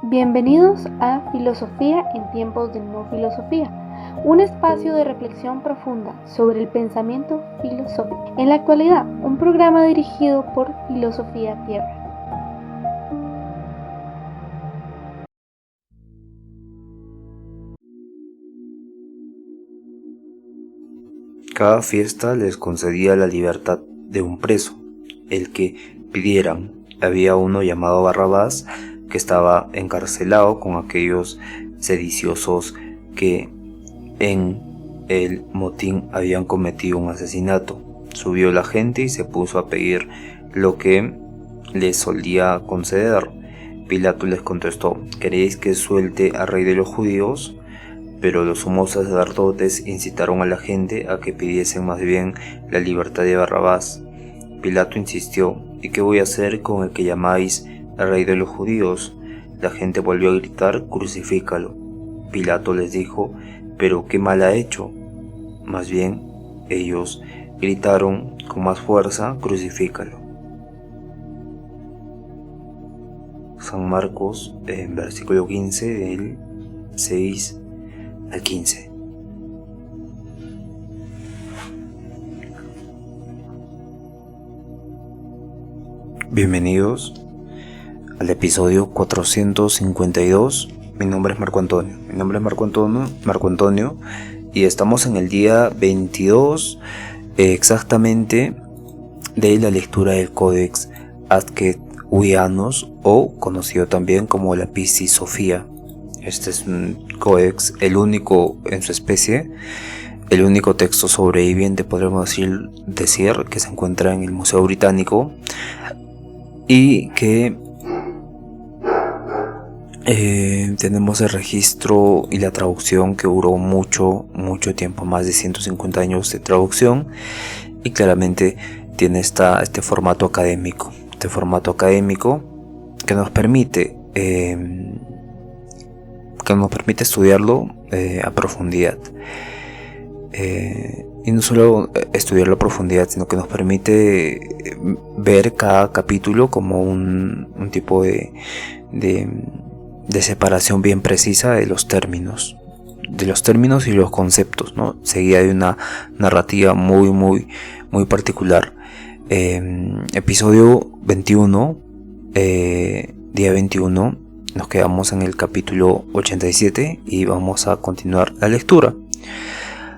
Bienvenidos a Filosofía en tiempos de no filosofía, un espacio de reflexión profunda sobre el pensamiento filosófico. En la actualidad, un programa dirigido por Filosofía Tierra. Cada fiesta les concedía la libertad de un preso, el que pidieran. Había uno llamado Barrabás que estaba encarcelado con aquellos sediciosos que en el motín habían cometido un asesinato. Subió la gente y se puso a pedir lo que les solía conceder. Pilato les contestó: ¿queréis que suelte al rey de los judíos? Pero los sumos sacerdotes incitaron a la gente a que pidiesen más bien la libertad de Barrabás. Pilato insistió: ¿y qué voy a hacer con el que llamáis el rey de los judíos? La gente volvió a gritar: crucifícalo. Pilato les dijo: ¿pero qué mal ha hecho? Más bien, ellos gritaron con más fuerza: crucifícalo. San Marcos, en versículo 15, del 6 al 15. Bienvenidos al episodio 452. Mi nombre es Marco Antonio y estamos en el día 22 exactamente de la lectura del Codex Asquetuianos, o conocido también como la Piscis Sophia. Este es un códex, el único en su especie, el único texto sobreviviente, podríamos decir, que se encuentra en el Museo Británico y que tenemos el registro y la traducción que duró mucho tiempo, más de 150 años de traducción, y claramente tiene este formato académico, que nos permite estudiarlo a profundidad. Y no solo estudiarlo a profundidad, sino que nos permite ver cada capítulo como un tipo de separación bien precisa de los términos y los conceptos, ¿no? Seguida de una narrativa muy particular. Episodio 21, día 21. Nos quedamos en el capítulo 87 y vamos a continuar la lectura.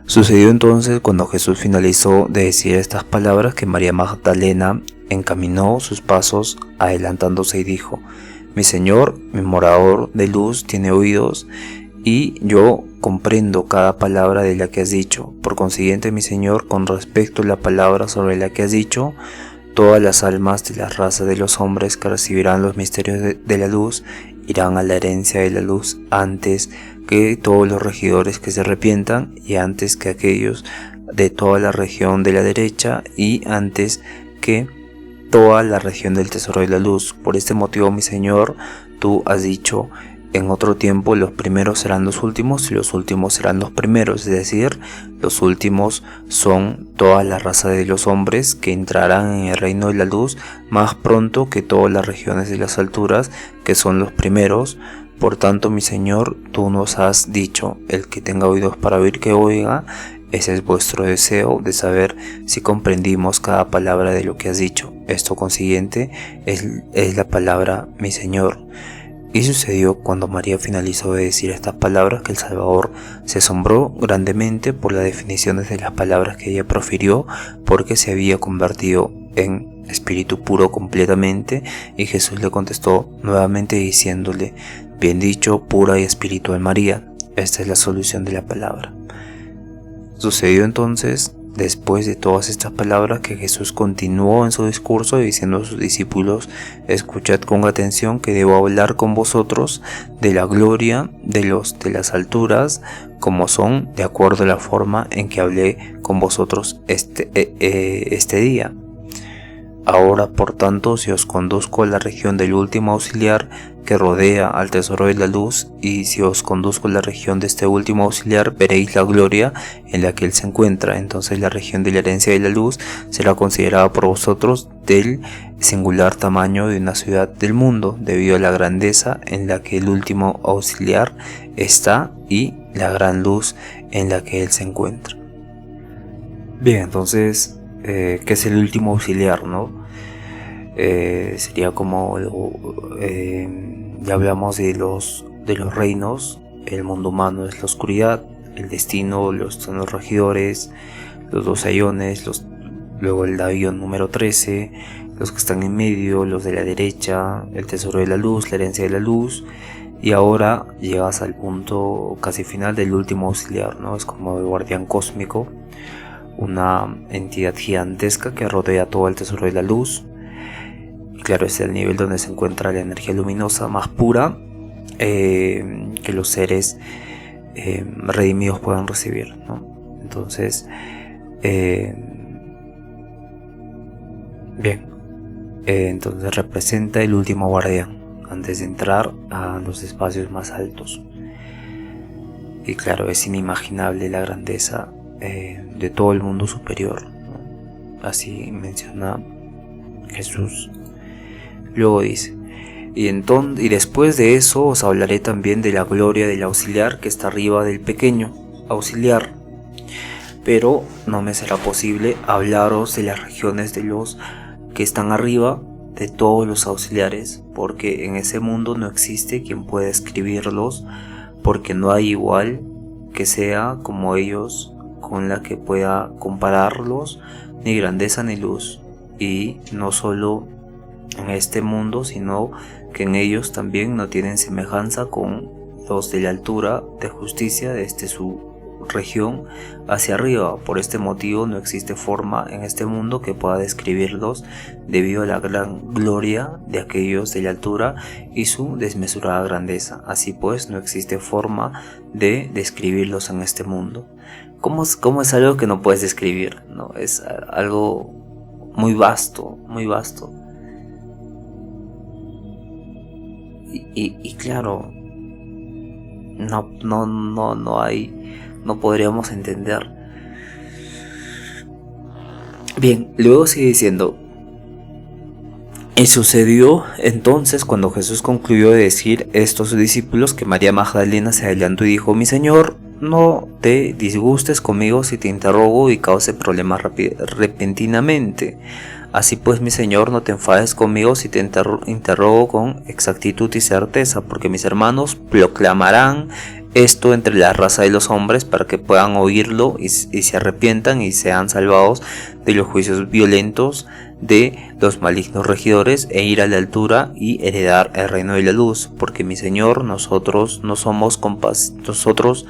Sucedió entonces, cuando Jesús finalizó de decir estas palabras, que María Magdalena encaminó sus pasos adelantándose y dijo: mi Señor, mi morador de luz, tiene oídos, y yo comprendo cada palabra de la que has dicho. Por consiguiente, mi Señor, con respecto a la palabra sobre la que has dicho, todas las almas de la raza de los hombres que recibirán los misterios de la luz irán a la herencia de la luz antes que todos los regidores que se arrepientan, y antes que aquellos de toda la región de la derecha, y antes que toda la región del tesoro de la luz. Por este motivo, mi Señor, tú has dicho: en otro tiempo los primeros serán los últimos y los últimos serán los primeros. Es decir, los últimos son toda la raza de los hombres que entrarán en el reino de la luz más pronto que todas las regiones de las alturas, que son los primeros. Por tanto, mi Señor, tú nos has dicho: el que tenga oídos para oír, que oiga. Ese es vuestro deseo, de saber si comprendimos cada palabra de lo que has dicho. Esto consiguiente es la palabra mi Señor. Y sucedió, cuando María finalizó de decir estas palabras, que el Salvador se asombró grandemente por las definiciones de las palabras que ella profirió, porque se había convertido en espíritu puro completamente. Y Jesús le contestó nuevamente diciéndole: bien dicho, pura y espiritual María. Esta es la solución de la palabra. Sucedió entonces, después de todas estas palabras, que Jesús continuó en su discurso diciendo a sus discípulos: escuchad con atención, que debo hablar con vosotros de la gloria de los de las alturas, como son, de acuerdo a la forma en que hablé con vosotros este día. Ahora, por tanto, si os conduzco a la región del último auxiliar que rodea al tesoro de la luz, y si os conduzco a la región de este último auxiliar, veréis la gloria en la que él se encuentra. Entonces la región de la herencia de la luz será considerada por vosotros del singular tamaño de una ciudad del mundo, debido a la grandeza en la que el último auxiliar está y la gran luz en la que él se encuentra. Bien, entonces, ¿qué es el último auxiliar, no? Sería como ya hablamos de los reinos. El mundo humano es la oscuridad, el destino son los regidores, los 12 ayones, luego el avión número 13, los que están en medio, los de la derecha, el tesoro de la luz, la herencia de la luz, y ahora llegas al punto casi final del último auxiliar, ¿no? Es como el guardián cósmico, una entidad gigantesca que rodea todo el tesoro de la luz. Y claro, es el nivel donde se encuentra la energía luminosa más pura que los seres redimidos puedan recibir, ¿no? Entonces, entonces representa el último guardián antes de entrar a los espacios más altos. Y claro, es inimaginable la grandeza de todo el mundo superior, ¿no? Así menciona Jesús. Luego dice: y después de eso os hablaré también de la gloria del auxiliar que está arriba del pequeño auxiliar, pero no me será posible hablaros de las regiones de los que están arriba de todos los auxiliares, porque en ese mundo no existe quien pueda escribirlos, porque no hay igual que sea como ellos, con la que pueda compararlos, ni grandeza ni luz, y no solo en este mundo, sino que en ellos también no tienen semejanza con los de la altura de justicia desde su región hacia arriba. Por este motivo no existe forma en este mundo que pueda describirlos, debido a la gran gloria de aquellos de la altura y su desmesurada grandeza. Así pues, no existe forma de describirlos en este mundo. ¿Cómo es algo que no puedes describir? ¿No? Es algo muy vasto, muy vasto. Y claro, no podríamos entender. Bien, luego sigue diciendo: y sucedió entonces, cuando Jesús concluyó de decir esto a sus discípulos, que María Magdalena se adelantó y dijo: mi Señor, no te disgustes conmigo si te interrogo y cause problemas repentinamente. Así pues, mi Señor, no te enfades conmigo si te interrogo con exactitud y certeza, porque mis hermanos proclamarán esto entre la raza de los hombres para que puedan oírlo y se arrepientan y sean salvados de los juicios violentos de los malignos regidores, e ir a la altura y heredar el reino de la luz. Porque mi Señor, nosotros no somos compasivos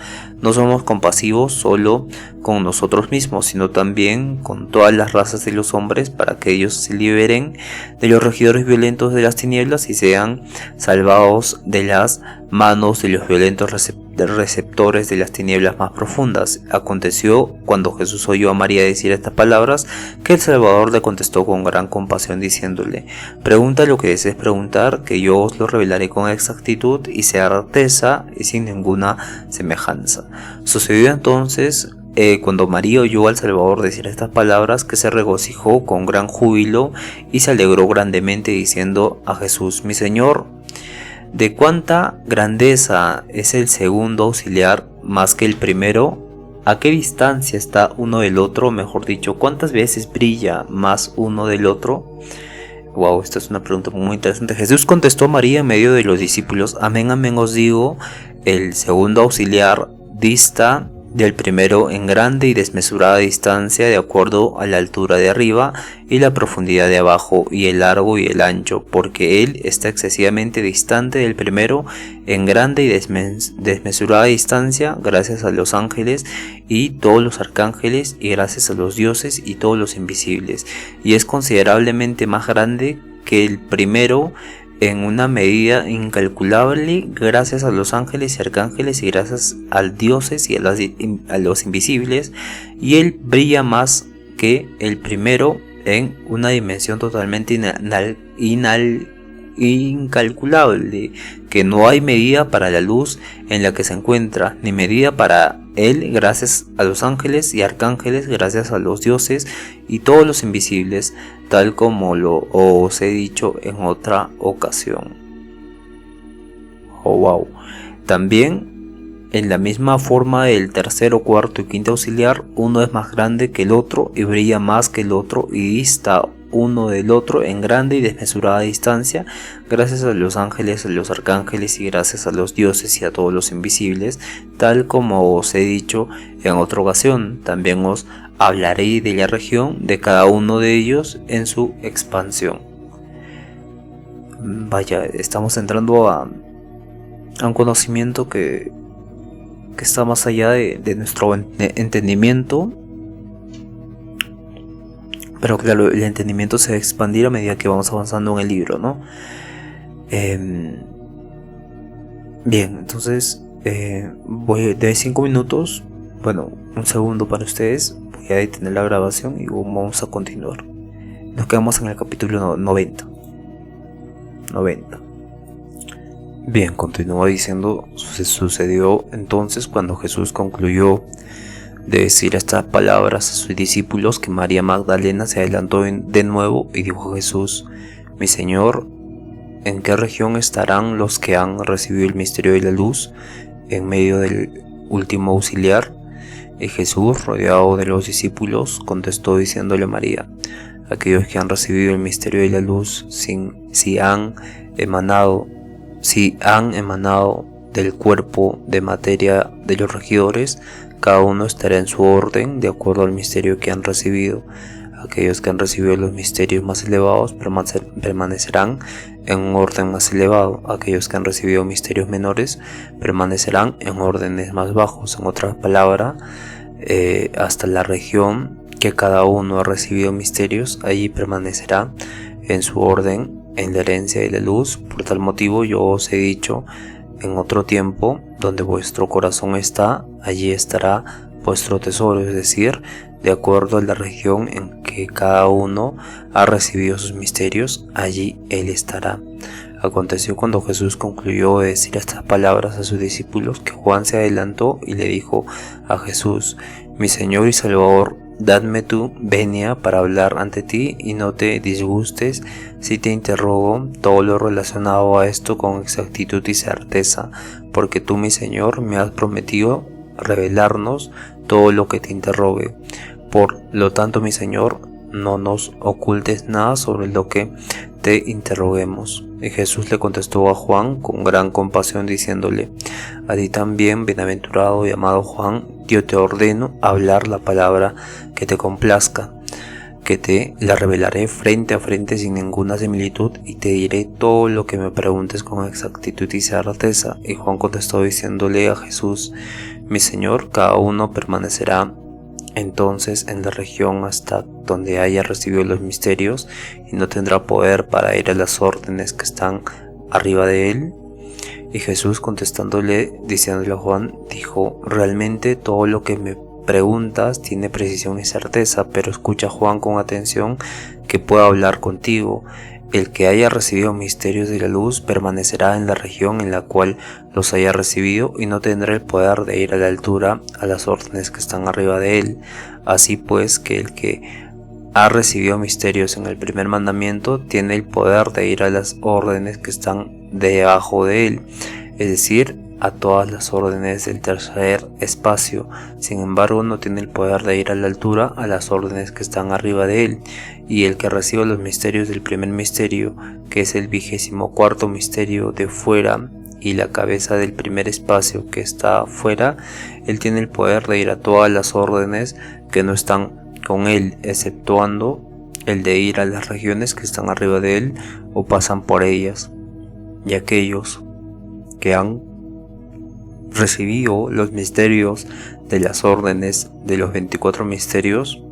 solo con nosotros mismos, sino también con todas las razas de los hombres, para que ellos se liberen de los regidores violentos de las tinieblas y sean salvados de las manos de los violentos receptores de las tinieblas más profundas. Aconteció, cuando Jesús oyó a María decir estas palabras, que el Salvador le contestó con gran compasión, diciéndole: pregunta lo que desees preguntar, que yo os lo revelaré con exactitud y certeza y sin ninguna semejanza. Sucedió entonces, cuando María oyó al Salvador decir estas palabras, que se regocijó con gran júbilo y se alegró grandemente, diciendo a Jesús: mi Señor, ¿de cuánta grandeza es el segundo auxiliar más que el primero? ¿A qué distancia está uno del otro? Mejor dicho, ¿cuántas veces brilla más uno del otro? Wow, esta es una pregunta muy interesante. Jesús contestó a María en medio de los discípulos: amén, amén os digo, el segundo auxiliar dista del primero en grande y desmesurada distancia, de acuerdo a la altura de arriba y la profundidad de abajo, y el largo y el ancho, porque él está excesivamente distante del primero en grande y desmesurada distancia, gracias a los ángeles y todos los arcángeles, y gracias a los dioses y todos los invisibles, y es considerablemente más grande que el primero en una medida incalculable, gracias a los ángeles y arcángeles, y gracias a los dioses y a los invisibles, y él brilla más que el primero en una dimensión totalmente incalculable, que no hay medida para la luz en la que se encuentra, ni medida para él, gracias a los ángeles y arcángeles, gracias a los dioses y todos los invisibles, tal como os he dicho en otra ocasión. Oh, wow. También, en la misma forma del tercero, cuarto y quinto auxiliar, uno es más grande que el otro y brilla más que el otro y dista uno del otro en grande y desmesurada distancia, gracias a los ángeles, a los arcángeles y gracias a los dioses y a todos los invisibles, tal como os he dicho en otra ocasión. También os hablaré de la región de cada uno de ellos en su expansión. Vaya, estamos entrando a un conocimiento que está más allá de nuestro entendimiento. Pero claro, el entendimiento se va a expandir a medida que vamos avanzando en el libro, ¿no? Bien, entonces voy de 5 minutos, bueno, un segundo para ustedes. Voy a detener la grabación y vamos a continuar. Nos quedamos en el capítulo 90. Bien, continúa diciendo: sucedió entonces cuando Jesús concluyó de decir estas palabras a sus discípulos que María Magdalena se adelantó de nuevo y dijo a Jesús: Mi Señor, ¿en qué región estarán los que han recibido el misterio de la luz en medio del último auxiliar? Y Jesús, rodeado de los discípulos, contestó diciéndole a María: aquellos que han recibido el misterio de la luz, si han emanado del cuerpo de materia de los regidores, cada uno estará en su orden de acuerdo al misterio que han recibido. Aquellos que han recibido los misterios más elevados permanecerán en un orden más elevado. Aquellos que han recibido misterios menores permanecerán en órdenes más bajos. En otras palabras, hasta la región que cada uno ha recibido misterios, allí permanecerá en su orden en la herencia de la luz. Por tal motivo yo os he dicho en otro tiempo: donde vuestro corazón está, allí estará vuestro tesoro, es decir, de acuerdo a la región en que cada uno ha recibido sus misterios, allí él estará. Aconteció cuando Jesús concluyó de decir estas palabras a sus discípulos que Juan se adelantó y le dijo a Jesús: Mi Señor y Salvador, dadme tu venia para hablar ante ti y no te disgustes si te interrogo todo lo relacionado a esto con exactitud y certeza, porque tú, mi Señor, me has prometido revelarnos todo lo que te interrogue. Por lo tanto, mi Señor, no nos ocultes nada sobre lo que te interroguemos. Y Jesús le contestó a Juan con gran compasión diciéndole: a ti también, bienaventurado y amado Juan, yo te ordeno hablar la palabra que te complazca, que te la revelaré frente a frente sin ninguna similitud, y te diré todo lo que me preguntes con exactitud y certeza. Y Juan contestó diciéndole a Jesús: mi Señor, cada uno permanecerá entonces en la región hasta donde haya recibido los misterios y no tendrá poder para ir a las órdenes que están arriba de él. Y Jesús, contestándole, diciéndole a Juan, dijo: realmente todo lo que me preguntas tiene precisión y certeza, pero escucha, Juan, con atención, que puedo hablar contigo. El que haya recibido misterios de la luz permanecerá en la región en la cual los haya recibido y no tendrá el poder de ir a la altura a las órdenes que están arriba de él. Así pues, que el que ha recibido misterios en el primer mandamiento tiene el poder de ir a las órdenes que están debajo de él, es decir, a todas las órdenes del tercer espacio. Sin embargo, no tiene el poder de ir a la altura a las órdenes que están arriba de él. Y el que reciba los misterios del primer misterio, que es el 24º misterio de fuera y la cabeza del primer espacio que está fuera, él tiene el poder de ir a todas las órdenes que no están con él, exceptuando el de ir a las regiones que están arriba de él o pasan por ellas. Y aquellos que han recibido los misterios de las órdenes de los 24 misterios,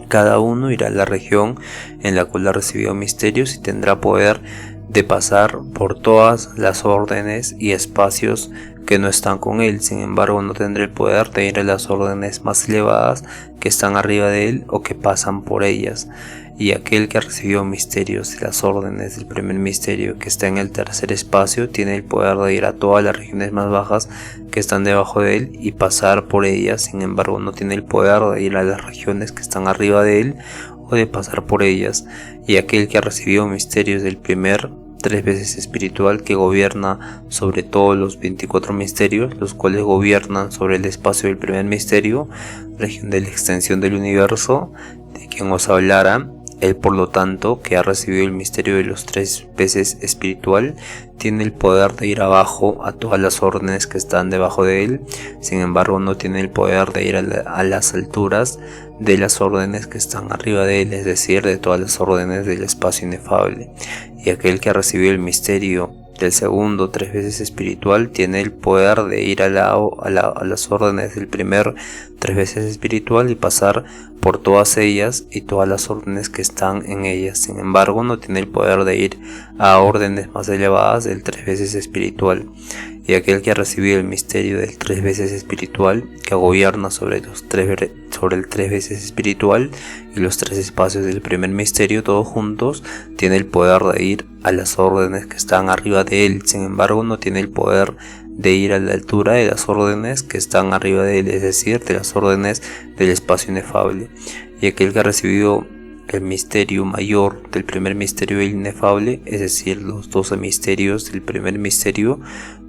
cada uno irá a la región en la cual ha recibido misterios y tendrá poder de pasar por todas las órdenes y espacios que no están con él. Sin embargo, no tendrá el poder de ir a las órdenes más elevadas que están arriba de él o que pasan por ellas. Y aquel que recibió misterios de las órdenes del primer misterio, que está en el tercer espacio, tiene el poder de ir a todas las regiones más bajas que están debajo de él y pasar por ellas. Sin embargo, no tiene el poder de ir a las regiones que están arriba de él o de pasar por ellas. Y aquel que ha recibido misterios del primer 3 veces espiritual, que gobierna sobre todos los 24 misterios, los cuales gobiernan sobre el espacio del primer misterio, región de la extensión del universo, de quien os hablara. Él, por lo tanto, que ha recibido el misterio de los 3 veces espiritual, tiene el poder de ir abajo a todas las órdenes que están debajo de él. Sin embargo, no tiene el poder de ir a las alturas de las órdenes que están arriba de él, es decir, de todas las órdenes del espacio inefable. Y aquel que ha recibido el misterio del segundo 3 veces espiritual tiene el poder de ir a las órdenes del primer 3 veces espiritual y pasar por todas ellas y todas las órdenes que están en ellas. Sin embargo, no tiene el poder de ir a órdenes más elevadas del 3 veces espiritual. Y aquel que ha recibido el misterio del 3 veces espiritual, que gobierna sobre el 3 veces espiritual y los 3 espacios del primer misterio todos juntos, tiene el poder de ir a las órdenes que están arriba de él. Sin embargo, no tiene el poder de ir a la altura de las órdenes que están arriba de él, es decir, de las órdenes del espacio inefable. Y aquel que ha recibido el misterio mayor del primer misterio inefable, es decir, los 12 misterios del primer misterio,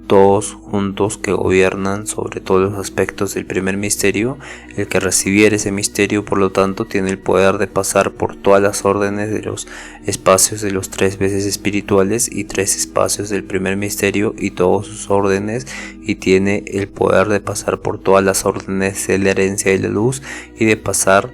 todos juntos, que gobiernan sobre todos los aspectos del primer misterio, el que recibiera ese misterio, por lo tanto, tiene el poder de pasar por todas las órdenes de los espacios de los 3 veces espirituales y 3 espacios del primer misterio y todos sus órdenes, y tiene el poder de pasar por todas las órdenes de la herencia de la luz y de pasar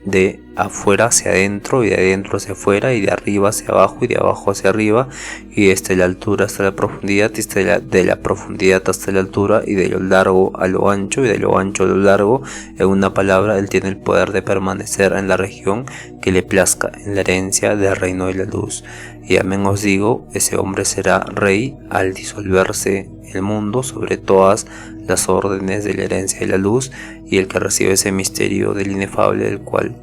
de afuera hacia adentro y de adentro hacia afuera y de arriba hacia abajo y de abajo hacia arriba y desde la altura hasta la profundidad y de la profundidad hasta la altura y de lo largo a lo ancho y de lo ancho a lo largo. En una palabra, él tiene el poder de permanecer en la región que le plazca, en la herencia del reino de la luz. Y amén os digo, ese hombre será rey al disolverse el mundo sobre todas las órdenes de la herencia de la luz, y el que recibe ese misterio del inefable, el cual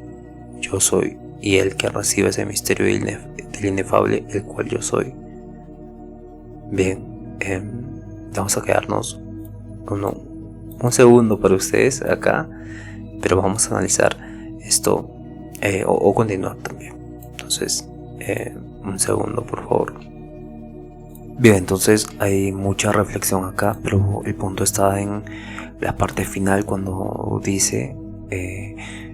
yo soy, y el que recibe ese misterio del inefable, el cual yo soy. Bien, vamos a quedarnos un segundo para ustedes acá, pero vamos a analizar esto o continuar también. Entonces, un segundo, por favor. Bien, entonces hay mucha reflexión acá, pero el punto está en la parte final cuando dice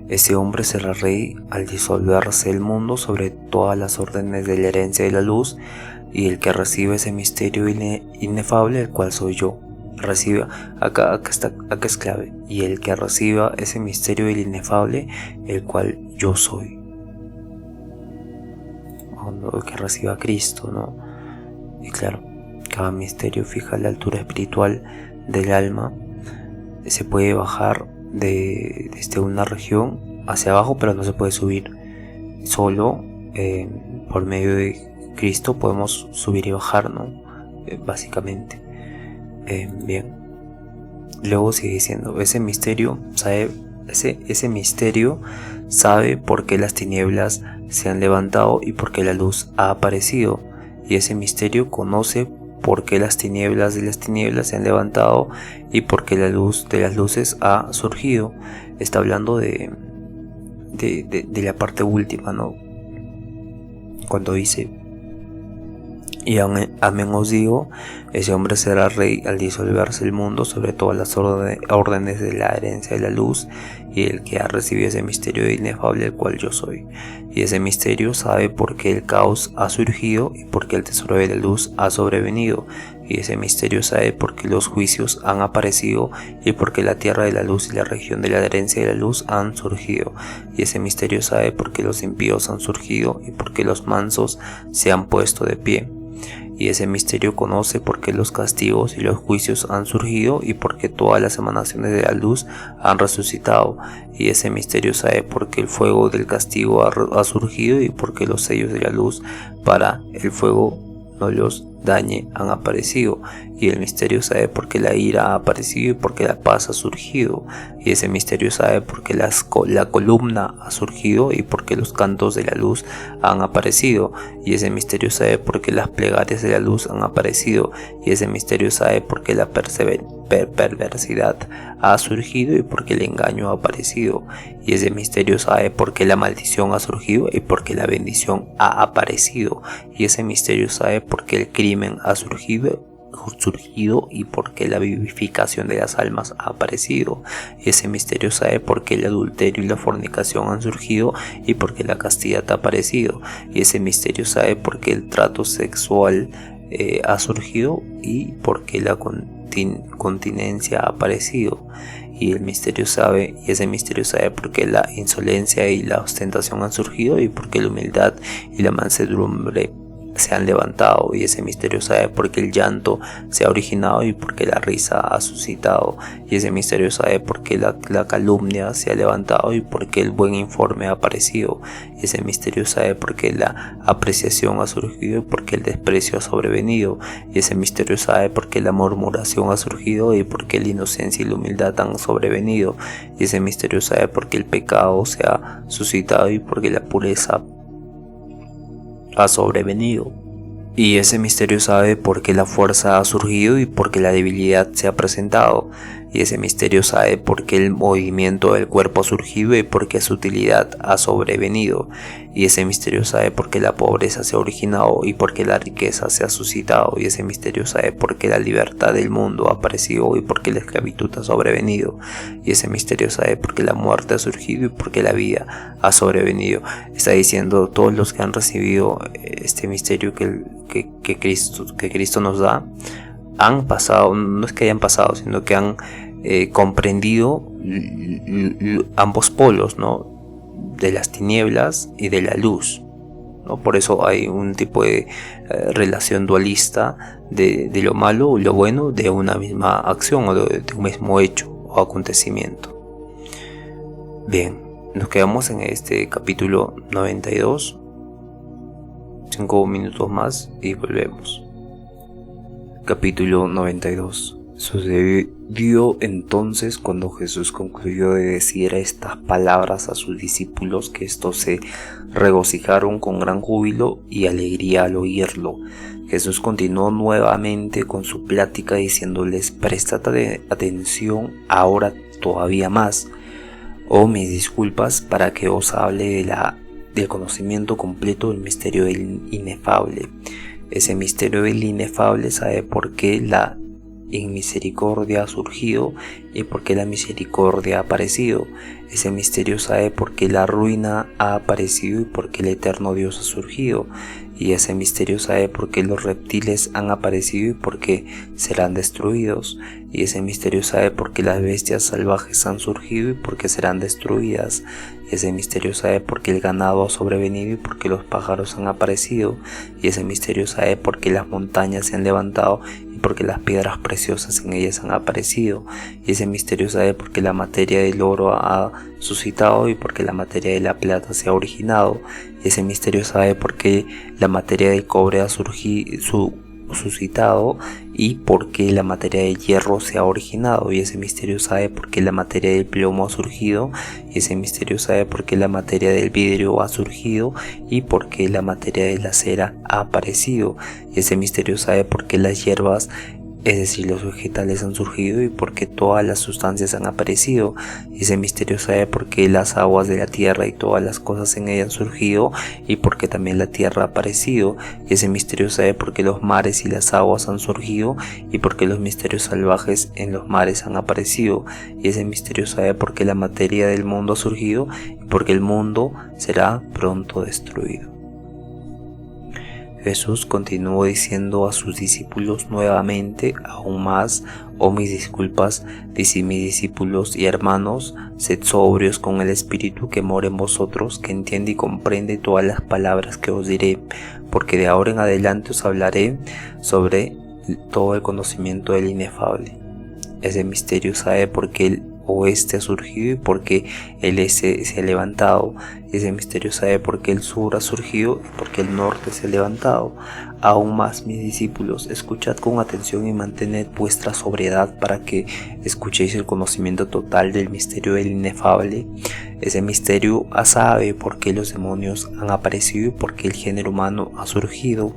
ese hombre será rey al disolverse el mundo sobre todas las órdenes de la herencia de la luz, y el que recibe ese misterio inefable, el cual soy yo. Reciba, acá es clave, y el que reciba ese misterio del inefable, el cual yo soy. O el que reciba a Cristo, ¿no? Y claro, cada misterio fija la altura espiritual del alma. Se puede bajar desde una región hacia abajo, pero no se puede subir. Solo por medio de Cristo podemos subir y bajar, ¿no? Básicamente. Bien. Luego sigue diciendo, ese misterio sabe por qué las tinieblas se han levantado y por qué la luz ha aparecido. Y ese misterio conoce por qué las tinieblas de las tinieblas se han levantado y por qué la luz de las luces ha surgido. Está hablando de la parte última, ¿no? Cuando dice, y amén os digo, ese hombre será rey al disolverse el mundo sobre todas las órdenes de la herencia de la luz, y el que ha recibido ese misterio inefable, el cual yo soy. Y ese misterio sabe por qué el caos ha surgido y por qué el tesoro de la luz ha sobrevenido. Y ese misterio sabe por qué los juicios han aparecido y por qué la tierra de la luz y la región de la herencia de la luz han surgido. Y ese misterio sabe por qué los impíos han surgido y por qué los mansos se han puesto de pie. Y ese misterio conoce por qué los castigos y los juicios han surgido y por qué todas las emanaciones de la luz han resucitado. Y ese misterio sabe por qué el fuego del castigo ha surgido y por qué los sellos de la luz para el fuego no los dañe han aparecido, y el misterio sabe por qué la ira ha aparecido y por qué la paz ha surgido, y ese misterio sabe por qué la columna ha surgido y por qué los cantos de la luz han aparecido, y ese misterio sabe por qué las plegarias de la luz han aparecido, y ese misterio sabe por qué la perversidad ha surgido y por qué el engaño ha aparecido, y ese misterio sabe por qué la maldición ha surgido y por qué la bendición ha aparecido, y ese misterio sabe por qué el crimen ha surgido y por qué la vivificación de las almas ha aparecido, y ese misterio sabe por qué el adulterio y la fornicación han surgido y por qué la castidad ha aparecido, y ese misterio sabe por qué el trato sexual ha surgido y por qué la continencia ha aparecido, y ese misterio sabe por qué la insolencia y la ostentación han surgido y por qué la humildad y la mansedumbre se han levantado, y ese misterio sabe por qué el llanto se ha originado y por qué la risa ha suscitado, y ese misterio sabe por qué la calumnia se ha levantado y por qué el buen informe ha aparecido, y ese misterio sabe por qué la apreciación ha surgido y por qué el desprecio ha sobrevenido, y ese misterio sabe por qué la murmuración ha surgido y por qué la inocencia y la humildad han sobrevenido, y ese misterio sabe por qué el pecado se ha suscitado y por qué la pureza ha sobrevenido, y ese misterio sabe por qué la fuerza ha surgido y por qué la debilidad se ha presentado, y ese misterio sabe por qué el movimiento del cuerpo ha surgido y por qué su utilidad ha sobrevenido, y ese misterio sabe por qué la pobreza se ha originado y por qué la riqueza se ha suscitado, y ese misterio sabe por qué la libertad del mundo ha aparecido y por qué la esclavitud ha sobrevenido, y ese misterio sabe por qué la muerte ha surgido y por qué la vida ha sobrevenido. Está diciendo todos los que han recibido este misterio que Cristo nos da, han pasado, no es que hayan pasado, sino que han comprendido ambos polos, ¿no? De las tinieblas y de la luz, ¿no? Por eso hay un tipo de relación dualista de lo malo y lo bueno de una misma acción o de un mismo hecho o acontecimiento. Bien, nos quedamos en este capítulo 92. 5 minutos más y volvemos. Capítulo 92. Sucedió entonces cuando Jesús concluyó de decir estas palabras a sus discípulos que estos se regocijaron con gran júbilo y alegría al oírlo. Jesús continuó nuevamente con su plática diciéndoles: prestad atención ahora todavía más, mis disculpas, para que os hable del conocimiento completo del misterio del inefable. Ese misterio del inefable sabe por qué la misericordia ha surgido y por qué la misericordia ha aparecido. Ese misterio sabe por qué la ruina ha aparecido y por qué el eterno Dios ha surgido. Y ese misterio sabe por qué los reptiles han aparecido y por qué serán destruidos. Y ese misterio sabe por qué las bestias salvajes han surgido y por qué serán destruidas. Y ese misterio sabe por qué el ganado ha sobrevenido y por qué los pájaros han aparecido. Y ese misterio sabe por qué las montañas se han levantado y por qué las piedras preciosas en ellas han aparecido. Y ese misterio sabe por qué la materia del oro ha suscitado y por qué la materia de la plata se ha originado. Y ese misterio sabe por qué la materia del cobre ha suscitado y por qué la materia de hierro se ha originado. Y ese misterio sabe por qué la materia del plomo ha surgido. Y ese misterio sabe por qué la materia del vidrio ha surgido y por qué la materia de la cera ha aparecido. Y ese misterio sabe por qué las hierbas, es decir, los vegetales, han surgido y por qué todas las sustancias han aparecido. Y ese misterio sabe por qué las aguas de la tierra y todas las cosas en ella han surgido y por qué también la tierra ha aparecido. Y ese misterio sabe por qué los mares y las aguas han surgido y por qué los misterios salvajes en los mares han aparecido. Y ese misterio sabe por qué la materia del mundo ha surgido y por qué el mundo será pronto destruido. Jesús continuó diciendo a sus discípulos nuevamente: aún más, mis disculpas, mis discípulos y hermanos, sed sobrios con el Espíritu que mora en vosotros, que entiende y comprende todas las palabras que os diré, porque de ahora en adelante os hablaré sobre todo el conocimiento del inefable. Ese misterio sabe por qué oeste ha surgido y por qué el este se ha levantado. Ese misterio sabe por qué el sur ha surgido y por qué el norte se ha levantado. Aún más, mis discípulos, escuchad con atención y mantened vuestra sobriedad para que escuchéis el conocimiento total del misterio del inefable. Ese misterio sabe por qué los demonios han aparecido y por qué el género humano ha surgido.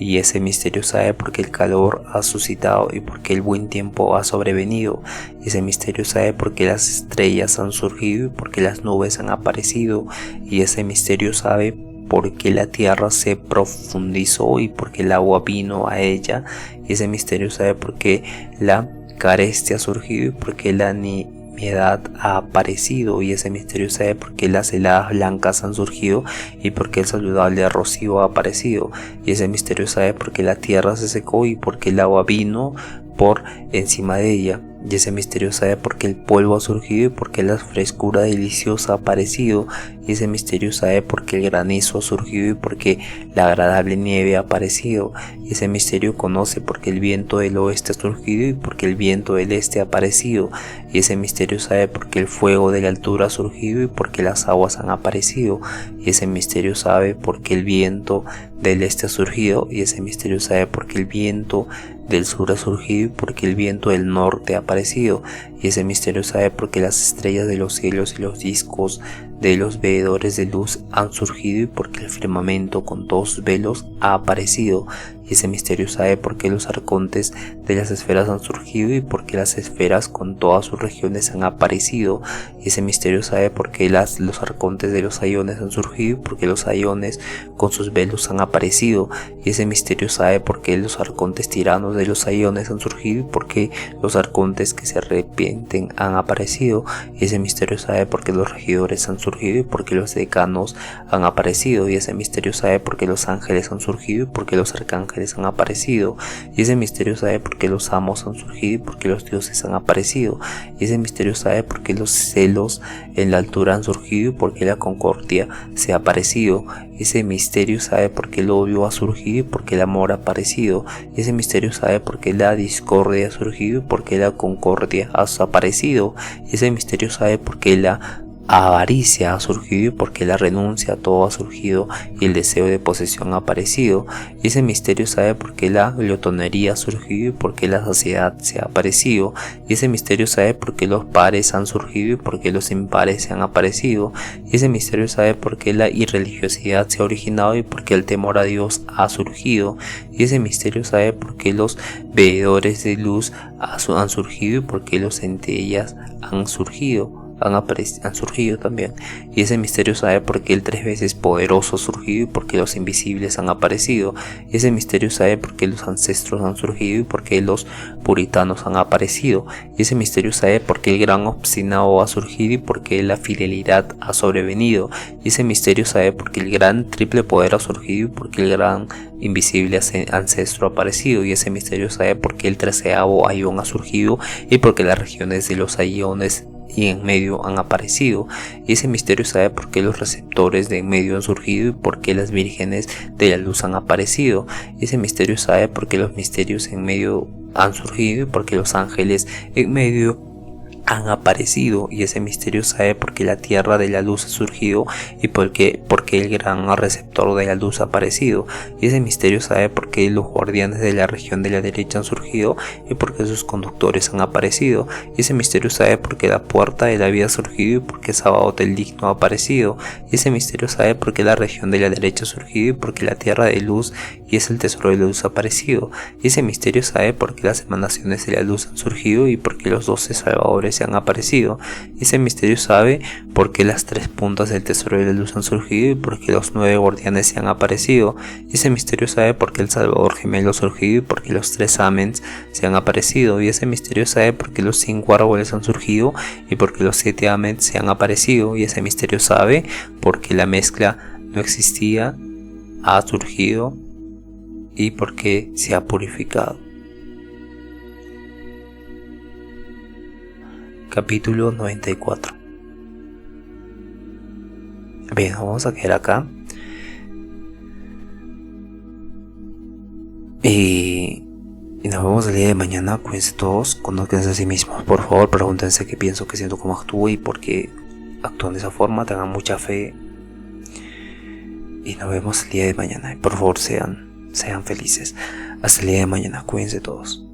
Y ese misterio sabe por qué el calor ha suscitado y por qué el buen tiempo ha sobrevenido. Ese misterio sabe por qué las estrellas han surgido y por qué las nubes han aparecido. Y ese misterio sabe por qué la tierra se profundizó y por qué el agua vino a ella. Y ese misterio sabe por qué la carestia ha surgido y por qué la nimiedad ha aparecido. Y ese misterio sabe por qué las heladas blancas han surgido y por qué el saludable rocío ha aparecido. Y ese misterio sabe por qué la tierra se secó y por qué el agua vino por encima de ella. Y ese misterio sabe por qué el polvo ha surgido y por qué la frescura deliciosa ha aparecido. Y ese misterio sabe por qué el granizo ha surgido y por qué la agradable nieve ha aparecido. Y ese misterio conoce por qué el viento del oeste ha surgido y por qué el viento del este ha aparecido. Y ese misterio sabe por qué el fuego de la altura ha surgido y por qué las aguas han aparecido. Y ese misterio sabe por qué el viento del este ha surgido. Y ese misterio sabe por qué el viento del sur ha surgido y por qué el viento del norte ha aparecido. Y ese misterio sabe por qué las estrellas de los cielos y los discos de los veedores de luz han surgido y por qué el firmamento con todos sus velos ha aparecido. Y ese misterio sabe por qué los arcontes de las esferas han surgido y por qué las esferas con todas sus regiones han aparecido. Y ese misterio sabe por qué los arcontes de los aiones han surgido y por qué los aiones con sus velos han aparecido. Y ese misterio sabe por qué los arcontes tiranos de los aiones han surgido y por qué los arcontes que se arrepienten han aparecido. Y ese misterio sabe por qué los regidores han surgido y por qué los decanos han aparecido. Y ese misterio sabe por qué los ángeles han surgido y por qué los arcángeles han aparecido. Y ese misterio sabe por qué los amos han surgido y por qué los dioses han aparecido. Y ese misterio sabe por qué los celos en la altura han surgido y por qué la concordia se ha aparecido. Ese misterio sabe por qué el odio ha surgido y por qué el amor ha aparecido. Y ese misterio sabe por qué la discordia ha surgido y por qué la concordia ha aparecido. Y ese misterio sabe por qué la avaricia ha surgido y por qué la renuncia a todo ha surgido y el deseo de posesión ha aparecido. Y ese misterio sabe por qué la glotonería ha surgido y por qué la saciedad se ha aparecido. Y ese misterio sabe por qué los pares han surgido y por qué los impares se han aparecido. Y ese misterio sabe por qué la irreligiosidad se ha originado y por qué el temor a Dios ha surgido. Y ese misterio sabe por qué los veedores de luz han surgido y por qué los centellas han surgido. Han surgido también. Y ese misterio sabe por qué el 3 veces poderoso ha surgido y por qué los invisibles han aparecido. Y ese misterio sabe por qué los ancestros han surgido y por qué los puritanos han aparecido. Y ese misterio sabe por qué el gran obstinado ha surgido y por qué la fidelidad ha sobrevenido. Y ese misterio sabe por qué el gran triple poder ha surgido y por qué el gran invisible ancestro ha aparecido. Y ese misterio sabe por qué el 13º aión ha surgido y por qué las regiones de los aiones y en medio han aparecido. Y ese misterio sabe por qué los receptores de en medio han surgido y por qué las vírgenes de la luz han aparecido. Y ese misterio sabe por qué los misterios en medio han surgido y por qué los ángeles en medio han aparecido. Y ese misterio sabe por qué la tierra de la luz ha surgido y por qué el gran receptor de la luz ha aparecido. Y ese misterio sabe por qué los guardianes de la región de la derecha han surgido y por qué sus conductores han aparecido. Y ese misterio sabe por qué la puerta de la vida ha surgido y por qué Sabaoth el digno ha aparecido. Y ese misterio sabe por qué la región de la derecha ha surgido y por qué la tierra de luz y es el tesoro de la luz ha aparecido. Y ese misterio sabe por qué las emanaciones de la luz han surgido y por qué los 12 salvadores se han aparecido. Y ese misterio sabe por qué las 3 puntas del tesoro de la luz han surgido y por qué los 9 guardianes se han aparecido. Y ese misterio sabe por qué el salvador gemelo ha surgido y por qué los 3 amens se han aparecido. Y ese misterio sabe por qué los 5 árboles han surgido y por qué los 7 amens se han aparecido. Y ese misterio sabe por qué la mezcla no existía, ha surgido y por qué se ha purificado. Capítulo 94. Bien, vamos a quedar acá. Y Y nos vemos el día de mañana. Cuídense todos, conózcanse a sí mismos. Por favor, pregúntense qué pienso, qué siento, cómo actúo y por qué actúan de esa forma. Tengan mucha fe. Y nos vemos el día de mañana. Y por favor, sean felices. Hasta el día de mañana. Cuídense todos.